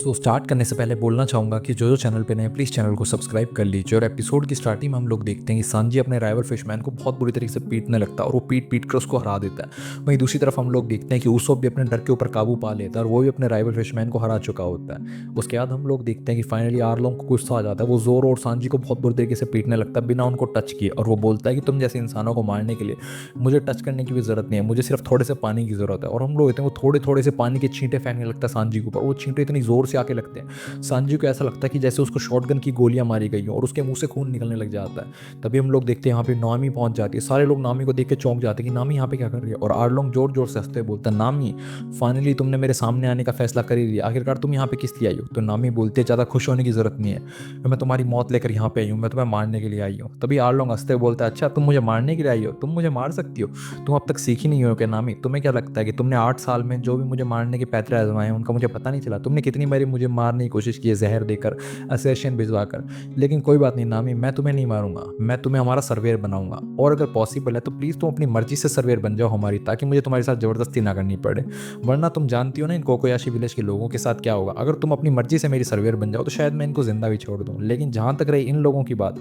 Start करने से पहले बोलना चाहूँगा कि जो चैनल पे नए प्लीज़ चैनल को सब्सक्राइब कर लीजिए। और एपिसोड की स्टार्टिंग में हम लोग देखते हैं कि सांजी अपने राइवल फिशमैन को बहुत बुरी तरीके से पीटने लगता है और वो पीट पीट कर उसको हरा देता है। वहीं दूसरी तरफ हम लोग देखते हैं कि उसोप भी अपने डर के ऊपर काबू पा लेता है और वो भी अपने राइवल फिशमैन को हरा चुका होता है। उसके बाद हम लोग देखते हैं कि फाइनली आर्लोंग को गुस्सा आ जाता है। वो जोरो और सांजी को बहुत बुरी तरीके से पीटने लगता है बिना उनको टच किए, और वो बोलता है कि तुम जैसे इंसानों को मारने के लिए मुझे टच करने की भी जरूरत नहीं है, मुझे सिर्फ थोड़े से पानी की जरूरत है। और हम लोग देखते हैं वो थोड़े थोड़े से पानी के छींटे फेंकने लगता है सांजी के ऊपर। वो छींटे इतनी जोर से आके लगते हैं, सांजी को ऐसा लगता है कि जैसे उसको शॉटगन की गोलियां मारी गई हो और उसके मुंह से खून निकलने लग जाता है। तभी हम लोग देखते हैं यहाँ पे नामी पहुंच जाती है। सारे लोग नामी को देख के चौंक जाते हैं कि नामी यहाँ पे क्या कर रही है। और आर्लोंग जोर जोर से हंसते हुए बोलता है, नामी फाइनली तुमने मेरे सामने आने का फैसला कर ही लिया, आखिरकार तुम यहाँ पे किस लिए आई हो। तो नामी बोलते, ज़्यादा खुश होने की जरूरत नहीं है, मैं तुम्हारी मौत लेकर यहाँ पे आई हूँ, मैं तुम्हें मारने के लिए आई हूँ। तभी आर्लोंग हंसते हुए बोलता है, अच्छा तुम मुझे मारने के लिए आई हो, तुम मुझे मार सकती हो, तुम अब तक सीखी नहीं हो क्या नामी। तुम्हें क्या लगता है कि तुमने 8 साल में जो भी मुझे मारने के पैतरे आजमाए हैं उनका मुझे पता नहीं चला। तुमने कितनी बारी मुझे मारने की कोशिश की है, जहर देकर, असैसिन भिजवा कर, लेकिन कोई बात नहीं नामी, मैं तुम्हें नहीं मारूंगा, मैं तुम्हें हमारा सर्वेयर बनाऊंगा। और अगर पॉसिबल है तो प्लीज़ तुम अपनी मर्जी से सर्वेयर बन जाओ हमारी, ताकि मुझे तुम्हारे साथ ज़बरदस्ती ना करनी पड़े। वरना तुम जानती हो ना इन कोकोयाशी विलेज के लोगों के साथ क्या होगा। अगर तुम अपनी मर्जी से मेरी सर्वेयर बन जाओ तो शायद मैं इनको जिंदा भी छोड़ दूँ, लेकिन जहाँ तक रही इन लोगों की बात,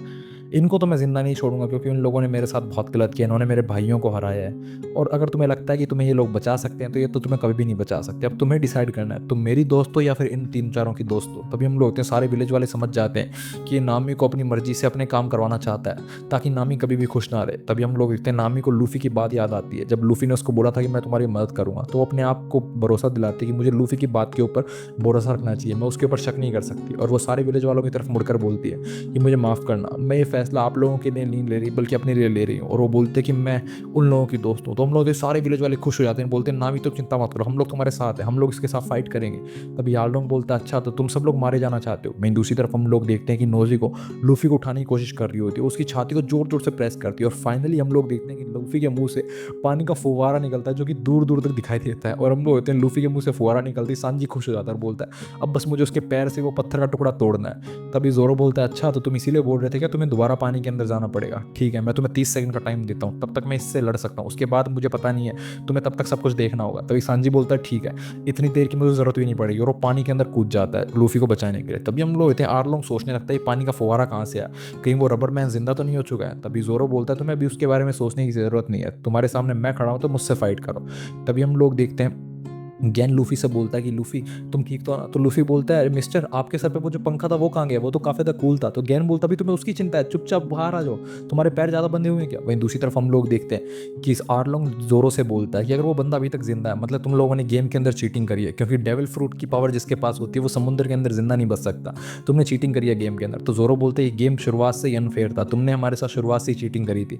इनको तो मैं ज़िंदा नहीं छोड़ूंगा, क्योंकि उन लोगों ने मेरे साथ बहुत गलत किया, इन्होंने मेरे भाइयों को हराया है। और अगर तुम्हें लगता है कि तुम्हें ये लोग बचा सकते हैं तो ये तो तुम्हें कभी भी नहीं बचा सकते। अब तुम्हें डिसाइड करना है, तुम मेरी दोस्त हो या फिर इन तीन चारों की दोस्त हो। तभी हम लोग होते हैं, सारे विलेज वाले समझ जाते हैं कि ये नामी को अपनी मर्जी से अपने काम करवाना चाहता है ताकि नामी कभी भी खुश ना रहे। तभी हम लोग देखते हैं नामी को लूफी की बात याद आती है। जब लूफी ने उसको बोला था कि मैं तुम्हारी मदद करूंगा, तो वो अपने आप को भरोसा दिलाती है कि मुझे लूफी की बात के ऊपर भरोसा रखना चाहिए, मैं उसके ऊपर शक नहीं कर सकती। और वो सारे विलेज वालों की तरफ मुड़कर बोलती है कि मुझे माफ़ करना, मैं ये फैसला आप लोगों के लिए नहीं ले रही बल्कि अपने लिए ले रही हूँ। और वो बोलते हैं कि मैं उन लोगों की दोस्त हूँ। तो हम लोग सारे विलेज वाले खुश हो जाते हैं, बोलते हैं नामी तो चिंता मत करो, हम लोग तुम्हारे साथ हैं, हम लोग इसके साथ फाइट करेंगे। तभी यार्लोंग बोलता है, अच्छा तो तुम सब लोग मारे जाना चाहते हो। मैं दूसरी तरफ हम लोग देखते हैं कि नोजी को लूफी को उठाने की कोशिश कर रही होती है, उसकी छाती को जोर जोर से प्रेस करती है। और फाइनली हम लोग देखते हैं कि लूफी के मुंह से पानी का फुवारा निकलता है जो कि दूर दूर तक दिखाई देता है। और हम लोग होते हैं लूफी के मुंह से फुवारा निकलती है, सांजी खुश हो जाता है और बोलता है, अब बस मुझे उसके पैर से वो पत्थर का टुकड़ा तोड़ना है। तभी जोरो बोलता है, अच्छा तो तुम इसीलिए बोल रहे थे क्या तुम्हें दोबारा पानी के अंदर जाना पड़ेगा, ठीक है मैं तुम्हें 30 सेकंड का टाइम देता हूँ, तब तक मैं इससे लड़ सकता हूँ, उसके बाद मुझे पता नहीं है, तुम्हें तब तक सब कुछ देखना होगा। तभी सांजी बोलता है, ठीक है इतनी देर की मुझे जरूरत भी नहीं पड़ेगी। और वो पानी के अंदर कूद जाता है लूफी को बचाने के लिए। तभी हम लोग होते हैं, आर्लोंग सोचने लगता है ये पानी का फुवारा कहाँ से आया, कहीं वो रबर मैन जिंदा तो नहीं हो चुका है। तभी जोरो बोलता है, तुम्हें अभी उसके बारे में सोचने की जरूरत नहीं है, तुम्हारे सामने मैं खड़ा हूँ तो मुझसे फाइट करो। तभी हम लोग देखते हैं गैन लूफी से बोलता है कि लूफी तुम ठीक तो ना। तो लूफी बोलता है, मिस्टर आपके सर पे वो जो पंखा था वो कहाँ गया, वो तो काफी ज्यादा कूल था। तो गैन बोलता भी तुम्हें उसकी चिंता है, चुपचाप बाहर आ जाओ, तुम्हारे पैर ज्यादा बंधे हुए हैं क्या। वहीं दूसरी तरफ हम लोग देखते हैं कि इस आर्लोंग जोरो से बोलता है कि अगर वो बंदा अभी तक जिंदा है मतलब तुम लोगों ने गेम के अंदर चीटिंग करी है, क्योंकि डेविल फ्रूट की पावर जिसके पास होती है वो समुद्र के अंदर जिंदा नहीं बच सकता, तुमने चीटिंग करी है गेम के अंदर। तो जोरो बोलते हैं गेम शुरुआत से ही अनफेयर था, तुमने हमारे साथ शुरुआत से ही चीटिंग करी थी।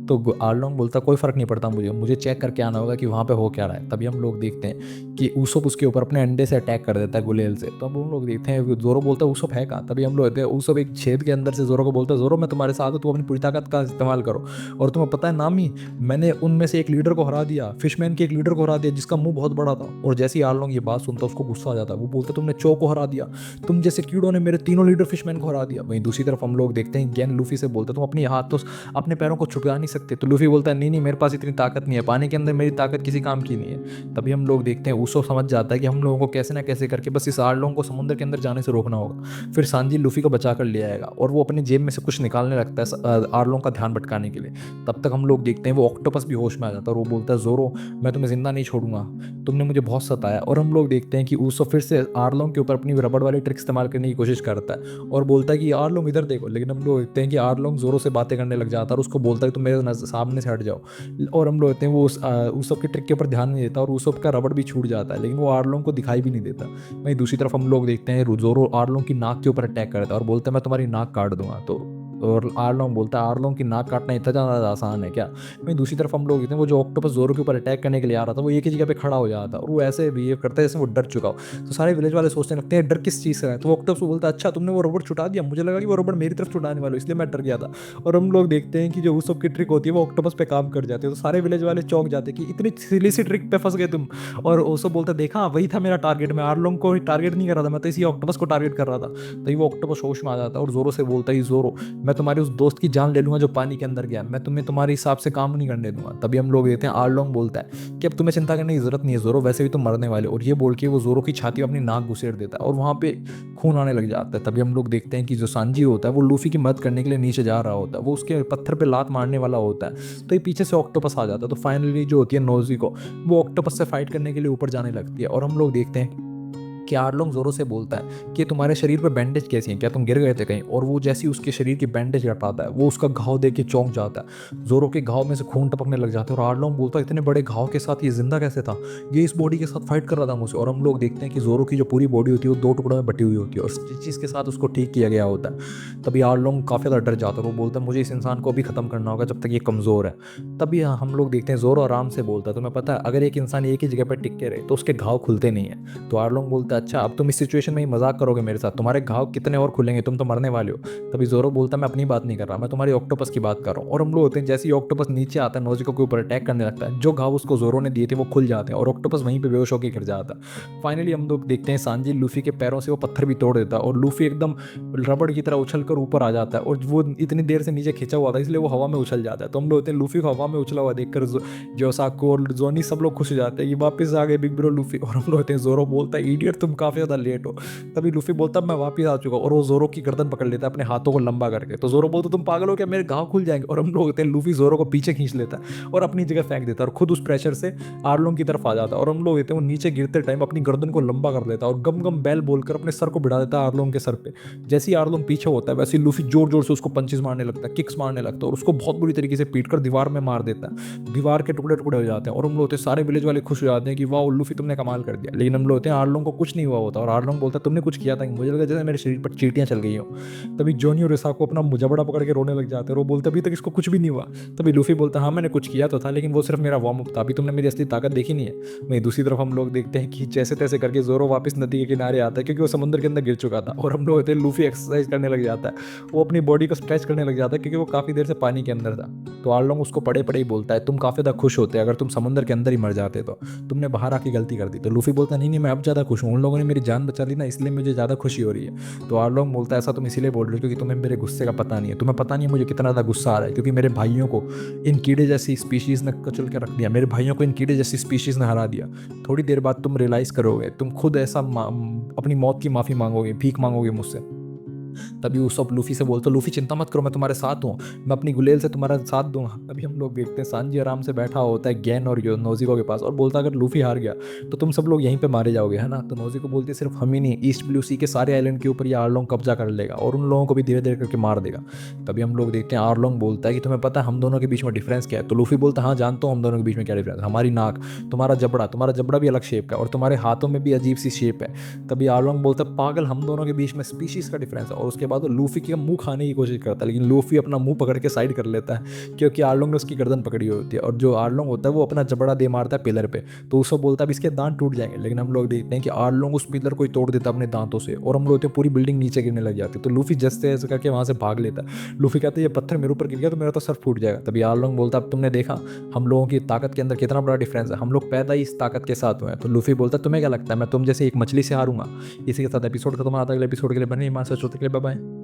तो आर्लोंग बोलता कोई फर्क नहीं पड़ता, मुझे मुझे चेक करके आना होगा कि वहाँ पे हो क्या रहा है। तभी हम लोग देखते हैं कि ऊसोप उसके ऊपर अपने अंडे से अटैक कर देता है गुलेल से। तो अब हम लोग देखते हैं जोरो बोलता है ऊसोप है कहाँ। तभी हम लोग देखते हैं ऊसोप एक छेद के अंदर से जोरो को बोलता है, जोरो मैं तुम्हारे साथ हूँ, तुम अपनी पूरी ताकत का इस्तेमाल करो। और तुम्हें पता है नामी, मैंने उनमें से एक लीडर को हरा दिया, फिशमैन के एक लीडर को हरा दिया जिसका मुंह बहुत बड़ा था। और जैसे ही आर्लोंग ये बात सुनता उसको गुस्सा आ जाता है, वो बोलता तुमने चो को हरा दिया, तुम जैसे कीड़ों ने मेरे तीनों लीडर फिशमैन को हरा दिया। वहीं दूसरी तरफ हम लोग देखते हैं गैन लूफी से बोलते तुम अपनी हाथ तो अपने पैरों को छुटका नहीं सकते। तो लूफी बोलता है नहीं नहीं मेरे पास इतनी ताकत नहीं है, पानी के अंदर मेरी ताकत किसी काम की नहीं है। तभी हम लोग देखते हैं ऊसो समझ जाता है कि हम लोगों को कैसे ना कैसे करके बस इस आर्लोंग को समुद्र के अंदर जाने से रोकना होगा। फिर सांजी लूफी को बचा कर ले आएगा और वो अपनी जेब में से कुछ निकालने लगता है आर्लोंग का ध्यान भटकाने के लिए। तब तक हम लोग देखते हैं वो ऑक्टोपस भी होश में आ जाता है और वो बोलता है जोरो मैं तुम्हें जिंदा नहीं छोड़ूंगा, तुमने मुझे बहुत सताया। और हम लोग देखते हैं कि ऊसो फिर से आर्लोंग के ऊपर अपनी रबड़ वाली ट्रिक इस्तेमाल करने की कोशिश करता है और बोलता है कि आर्लोंग इधर देखो। लेकिन हम लोग देखते हैं कि आर्लोंग जोरो से बातें करने लग जाता है और उसको बोलता है तुम मेरे सामने से हट जाओ। और हम लोग देखते हैं वो ऊसोप की ट्रिक के ऊपर ध्यान नहीं देता और ऊसोप का रबड़ भी छूट जाता है, लेकिन वो आर्लोंग को दिखाई भी नहीं देता। वहीं दूसरी तरफ हम लोग देखते हैं जोरो आर्लोंग की नाक के ऊपर अटैक करता है और बोलता है मैं तुम्हारी नाक काट दूंगा। तो और आर्लोंग बोलता है आर्लोंग की नाक काटना इतना ज़्यादा आसान है क्या। वहीं दूसरी तरफ हम लोग देखते हैं वो जो ऑक्टोपस जोरो के ऊपर अटैक करने के लिए आ रहा था वो एक ही जगह पे खड़ा हो जाता है और वो ऐसे बिहेव करता है जैसे वो डर चुका हो। तो सारे विलेज वाले सोचने लगते हैं डर किस चीज़ से है। तो वो ऑक्टोपस बोलता है अच्छा तुमने वो रबड़ छुटा दिया, मुझे लगा कि वो रबड़ मेरी तरफ छुटाने वाला इसलिए मैं डर गया था। और हम लोग देखते हैं कि जो उस सब की ट्रिक होती है वो ऑक्टोपस पे काम कर जाती है। तो सारे विलेज वाले चौंक जाते हैं कि इतनी सिली सी ट्रिक पे फंस गए तुम। और ओसो बोलता देखा वही था मेरा टारगेट, मैं आर्लोंग को टारगेट नहीं कर रहा था, मैं तो इसी ऑक्टोपस को टारगेट कर रहा था। तभी वो ऑक्टोपस होश में आ जाता है और जोरो से बोलता है जोरो मैं तुम्हारे उस दोस्त की जान ले लूँगा जो पानी के अंदर गया, मैं तुम्हें तुम्हारे हिसाब से काम नहीं करने दूंगा। तभी हम लोग देखते हैं आर्लोंग बोलता है कि अब तुम्हें चिंता करने की जरूरत नहीं है ज़ोरो, वैसे भी तुम मरने वाले हो। और ये बोल के वो ज़ोरो की छाती में अपनी नाक घुसेड़ देता है और वहाँ पे खून आने लग जाता है। तभी हम लोग देखते हैं कि जो सांजी होता है वो लूफी की मदद करने के लिए नीचे जा रहा होता है, वो उसके पत्थर पे लात मारने वाला होता है। तो ये पीछे से ऑक्टोपस आ जाता है। तो फाइनली जो होती है नोजी को, वो ऑक्टोपस से फाइट करने के लिए ऊपर जाने लगती है। और हम लोग देखते हैं कि आर्लोंग जोरो से बोलता है कि तुम्हारे शरीर पे बैंडेज कैसी है, क्या तुम गिर गए थे कहीं? और वो जैसी उसके शरीर की बैंडेज हटाता है, वो उसका घाव देख के चौंक जाता है। जोरो के घाव में से खून टपकने लग जाता है और आर्लोंग बोलता है इतने बड़े घाव के साथ ये जिंदा कैसे था, ये इस बॉडी के साथ फाइट कर रहा था मुझसे। और हम लोग देखते हैं कि जोरो की जो पूरी बॉडी होती है वो 2 टुकड़ों में बटी हुई होती है और स्टिचेस के साथ उसको ठीक किया गया होता है। तभी आर्लोंग काफ़ी ज़्यादा डर जाता है, वो बोलता है मुझे इस इंसान को अभी खत्म करना होगा जब तक ये कमज़ोर है। तभी हम लोग देखते हैं जोरो आराम से बोलता है तुम्हें पता है अगर एक इंसान एक ही जगह पर टिक के रहे तो उसके घाव खुलते नहीं है। तो आर्लोंग बोलता है अच्छा अब तुम इस सिचुएशन में ही मजाक करोगे मेरे साथ, तुम्हारे घाव कितने और खुलेंगे, तुम तो मरने वाले हो। तभी जोरो बोलता है मैं अपनी बात नहीं कर रहा, मैं तुम्हारी ऑक्टोपस की बात कर रहा हूँ। और हम लोग होते हैं जैसे ही ऑक्टोपस नीचे आता है नोजिको के ऊपर अटैक करने लगता है, जो घाव उसको जोरो ने दिए थे वो खुल जाते हैं और ऑक्टोपस वहीं पे बेहोश होकर गिर जाता है। फाइनली हम लोग देखते हैं सांजी लूफी के पैरों से वो पत्थर भी तोड़ देता है और लूफी एकदम रबड़ की तरह उछल कर ऊपर आ जाता है। और वो इतनी देर से नीचे खिंचा हुआ था इसलिए वो हवा में उछल जाता है। तो हम लोग होते हैं लूफी को हवा में उछला हुआ देखकर जोसाको और जोनी सब लोग खुश हो जाते हैं कि वापस आ गए बिग ब्रो लूफी। और हम लोग होते हैं जोरो बोलता है इडियट तुम काफी ज्यादा लेट हो। तभी लूफी बोलता है मैं वापस आ चुका हूं। और वो जोरो की गर्दन पकड़ लेता है अपने हाथों को लंबा करके। तो जोरो बोलता तुम पागल हो क्या, मेरे घाव खुल जाएंगे। और हम लोग होते हैं लूफी जोरो को पीछे खींच लेता है और अपनी जगह फेंक देता है और खुद उस प्रेशर से आर्लोंग की तरफ आ जाता है। और हम लोग होते हैं वो नीचे गिरते टाइम अपनी गर्दन को लंबा कर लेता है और गम गम बैल बोलकर अपने सर को भिड़ा देता है आर्लोंग के सर पे। जैसे ही आर्लोंग पीछे होता है वैसे ही लूफी जोर जोर से उसको पंचेस मारने लगता है, किक्स मारने लगता है और उसको बहुत बुरी तरीके से पीट कर दीवार में मार देता है। दीवार के टुकड़े टुकड़े हो जाते हैं और हम लोग होते हैं सारे विलेज वाले खुश हो जाते हैं कि वाह लूफी तुमने कमाल कर दिया। लेकिन हम लोग होते हैं आर्लोंग को कुछ नहीं हुआ होता और आर्लोंग बोलता है तुमने कुछ किया था, मुझे लगा जैसे मेरे शरीर पर चींटियां चल गई हो। तभी जोनी और रिसाको अपना जबड़ा पकड़ के रोने लग जाते हैं और वो बोलते अभी तक इसको कुछ भी नहीं हुआ। तभी लूफी बोलता हाँ मैंने कुछ किया तो था लेकिन वो सिर्फ मेरा वार्म अप था, अभी तुमने मेरी असली ताकत देखी नहीं है। वहीं दूसरी तरफ हम लोग देखते हैं कि जैसे तैसे करके जोरो वापस नदी के किनारे आता है क्योंकि वो समुद्र के अंदर गिर चुका था। और हम लोग होते हैं लूफी एक्सरसाइज करने लग जाता है, वो अपनी बॉडी को स्ट्रेच करने लग जाता है क्योंकि वो काफ़ी देर से पानी के अंदर था। तो आर्लोंग उसको पड़े पड़े ही बोलता है तुम काफ़ी ज़्यादा खुश होते अगर तुम समुद्र के अंदर ही मर जाते तो, तुमने बाहर आके गलती कर दी। तो लूफी बोलता नहीं नहीं मैं अब ज़्यादा खुश हूँ, उन लोगों ने मेरी जान बचा ली ना इसलिए मुझे ज़्यादा खुशी हो रही है। तो आर्लोंग बोलता है ऐसा तुम इसीलिए बोल रहे हो क्योंकि तुम्हें मेरे गुस्से का पता नहीं है, तुम्हें पता नहीं है मुझे कितना ज़्यादा गुस्सा आ रहा है क्योंकि मेरे भाइयों को इन कीड़े जैसी स्पीशीज़ ने कचल के रख दिया, मेरे भाइयों को इन कीड़े जैसी स्पीशीज़ ने हरा दिया। थोड़ी देर बाद तुम रियलाइज़ करोगे, तुम खुद ऐसा अपनी मौत की माफ़ी मांगोगे, भीख मांगोगे मुझसे। तभी वो सब लूफी से बोलते लूफी चिंता मत करो मैं तुम्हारे साथ हूँ, मैं अपनी गुलेल से तुम्हारा साथ दूंगा। तभी हम लोग देखते हैं सांजी आराम से बैठा होता है गैन और नोजिको के पास और बोलता अगर लूफी हार गया तो तुम सब लोग यहीं पे मारे जाओगे है ना। तो नोजिको बोलती सिर्फ हम ही नहीं, ईस्ट ब्लू सी के सारे आइलैंड के ऊपर ये आर्लोंग कब्जा कर लेगा और उन लोगों को भी धीरे धीरे करके मार देगा। तभी हम लोग देखते हैं आर्लोंग बोलता है कि तुम्हें पता है हम दोनों के बीच में डिफरेंस क्या है। तो लूफी बोलता है हाँ जानता हूँ हम दोनों के बीच में क्या डिफरेंस, हमारी नाक, तुम्हारा जबड़ा भी अलग शेप का और तुम्हारे हाथों में भी अजीब सी शेप है। तभी आर्लोंग बोलता है पागल हम दोनों के बीच में स्पीशीज का डिफरेंस है। और उसके बाद वो लूफी का मुंह खाने की कोशिश करता है लेकिन लूफी अपना मुंह पकड़ के साइड कर लेता है क्योंकि आर्लोंग ने उसकी गर्दन पकड़ी हुई होती है। और जो आर्लोंग होता है वो अपना जबड़ा दे मारता है पिलर पे, तो उसको बोलता है अब इसके दांत टूट जाएंगे। लेकिन हम लोग देखते हैं कि आर्लोंग उस पिलर को ही तोड़ देता है अपने दांतों से और हम लोग होते हैं पूरी बिल्डिंग नीचे गिरने लग जाती है। तो लूफी जैसे ऐसे करके वहां से भाग लेता है। लूफी कहता है ये पत्थर मेरे ऊपर गिर गया तो मेरा तो सर फूट जाएगा। तभी आर्लोंग बोलता है अब तुमने देखा हम लोगों की ताकत के अंदर कितना बड़ा डिफरेंस है, हम लोग पैदा ही इस ताकत के साथ हुए हैं। तो लूफी बोलता है तुम्हें क्या लगता है मैं तुम जैसे एक मछली से हारूंगा। इसी के साथ एपिसोड खत्म होता है, अगले एपिसोड के लिए बने मान से के लिए बाय बाय।